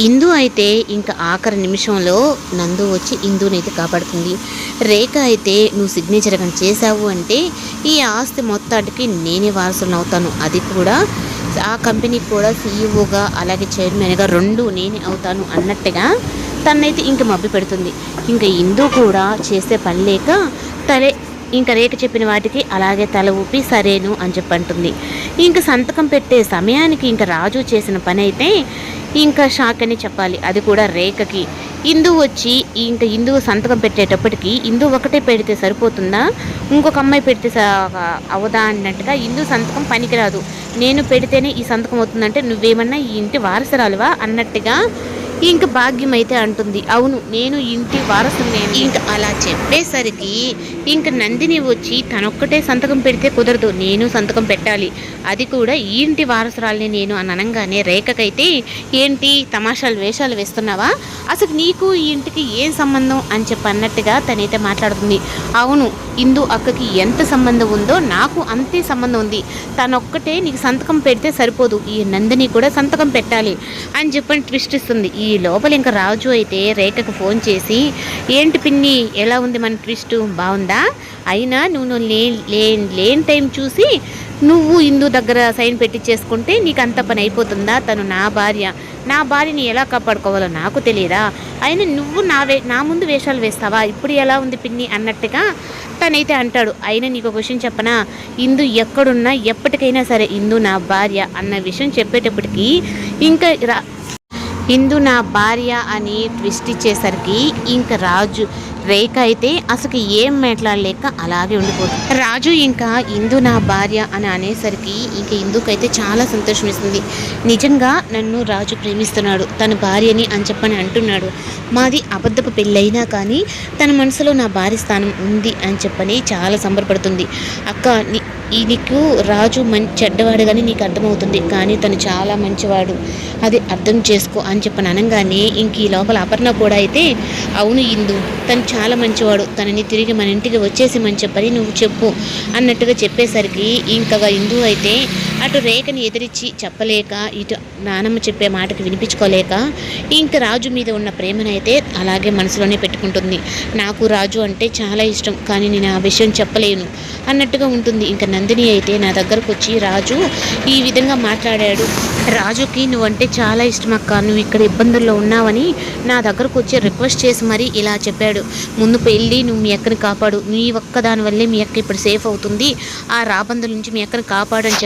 ఇందు అయితే ఇంకా ఆఖరి నిమిషంలో నందు వచ్చి ఇందునైతే కాపాడుతుంది. రేఖ అయితే నువ్వు సిగ్నేచర్ కానీ చేశావు అంటే ఈ ఆస్తి మొత్తానికి నేనే వారసులను అవుతాను, అది కూడా ఆ కంపెనీకి కూడా సీఈఓగా అలాగే చైర్మన్గా రెండు నేనే అవుతాను అన్నట్టుగా తనైతే ఇంక మభ్య పెడుతుంది. ఇంకా ఇందు కూడా చేసే పని లేక తలే ఇంకా రేఖ చెప్పిన వాటికి అలాగే తల ఊపి సరేను అని చెప్పి అంటుంది. ఇంకా సంతకం పెట్టే సమయానికి ఇంకా రాజు చేసిన పని అయితే ఇంకా షాక్ అని చెప్పాలి, అది కూడా రేఖకి. ఇందు వచ్చి ఇంకా ఇందు సంతకం పెట్టేటప్పటికి ఇందు ఒకటే పెడితే సరిపోతుందా, ఇంకొక అమ్మాయి పెడితే అవదా అన్నట్టుగా ఇందు సంతకం పనికిరాదు, నేను పెడితేనే ఈ సంతకం అవుతుందంటే నువ్వేమన్నా ఈ ఇంటి వారసురాలువా అన్నట్టుగా ఇంక భాగ్యం అయితే అంటుంది. అవును, నేను ఇంటి వారసుని. ఇంకా అలా చెప్పేసరికి ఇంక నందిని వచ్చి తనొక్కటే సంతకం పెడితే కుదరదు, నేను సంతకం పెట్టాలి, అది కూడా ఈ ఇంటి వారసురాలని నేను అని అనగానే రేఖకైతే ఏంటి తమాషాలు వేషాలు వేస్తున్నావా, అసలు నీకు ఈ ఇంటికి ఏం సంబంధం అని చెప్పి అన్నట్టుగా తనైతే మాట్లాడుతుంది. అవును, ఇందు అక్కకి ఎంత సంబంధం ఉందో నాకు అంతే సంబంధం ఉంది, తనొక్కటే నీకు సంతకం పెడితే సరిపోదు, ఈ నందిని కూడా సంతకం పెట్టాలి అని చెప్పని ట్విస్ట్ ఇస్తుంది. ఈ లోపల ఇంకా రాజు అయితే రేఖకు ఫోన్ చేసి ఏంటి పిన్ని ఎలా ఉంది మన ట్విస్ట్ బాగుందా, అయినా నువ్వు లేని టైం చూసి నువ్వు ఇందు దగ్గర సైన్ పెట్టించేసుకుంటే నీకు అంత పని అయిపోతుందా, తను నా భార్యని ఎలా కాపాడుకోవాలో నాకు తెలియదా, అయినా నువ్వు నా ముందు వేషాలు వేస్తావా, ఇప్పుడు ఎలా ఉంది పిన్ని అన్నట్టుగా తనైతే అంటాడు. అయినా నీకు ఒక విషయం చెప్పనా, ఇందు ఎక్కడున్నా ఎప్పటికైనా సరే ఇందు నా భార్య అన్న విషయం చెప్పేటప్పటికి ఇంకా ఇందు నా భార్య అని ట్విస్ట్ ఇచ్చేసరికి ఇంకా రేఖ అయితే అసలు ఏం మాట్లాడలేక అలాగే ఉండిపోతుంది. రాజు ఇంకా ఇందు నా భార్య అని అనేసరికి ఇంకా ఇందుకైతే చాలా సంతోషం ఇస్తుంది. నిజంగా నన్ను రాజు ప్రేమిస్తున్నాడు, తన భార్యని అని చెప్పని అంటున్నాడు, మాది అబద్ధపు పెళ్ళైనా కానీ తన మనసులో నా భార్య స్థానం ఉంది అని చెప్పని చాలా సంబరపడుతుంది. అక్క నీకు రాజు చెడ్డవాడు కానీ నీకు అర్థమవుతుంది, కానీ తను చాలా మంచివాడు, అది అర్థం చేసుకో అని చెప్పని అనగానే ఇంక ఈ లోపల అపర్ణ కూడా అయితే అవును ఇందు తను చాలా మంచివాడు, తనని తిరిగి మన ఇంటికి వచ్చేసిమని చెప్పని నువ్వు చెప్పు అన్నట్టుగా చెప్పేసరికి ఇంకా ఇందు అయితే అటు రేఖని ఎదిరించి చెప్పలేక ఇటు నానమ్మ చెప్పే మాటకి వినిపించుకోలేక ఇంకా రాజు మీద ఉన్న ప్రేమనైతే అలాగే మనసులోనే పెట్టుకుంటుంది. నాకు రాజు అంటే చాలా ఇష్టం, కానీ నేను ఆ విషయం చెప్పలేను అన్నట్టుగా ఉంటుంది. ఇంకా నందిని అయితే నా దగ్గరకు వచ్చి రాజు ఈ విధంగా మాట్లాడాడు, రాజుకి నువ్వంటే చాలా ఇష్టం అక్క, నువ్వు ఇక్కడ ఇబ్బందుల్లో ఉన్నావని నా దగ్గరకు వచ్చి రిక్వెస్ట్ చేసి మరీ ఇలా చెప్పాడు, ముందు పెళ్ళి నువ్వు మీ అక్కని కాపాడు, నీ ఒక్క దాని వల్లే మీ అక్క ఇప్పుడు సేఫ్ అవుతుంది, ఆ రాబందుల నుంచి మీ అక్కని కాపాడు అని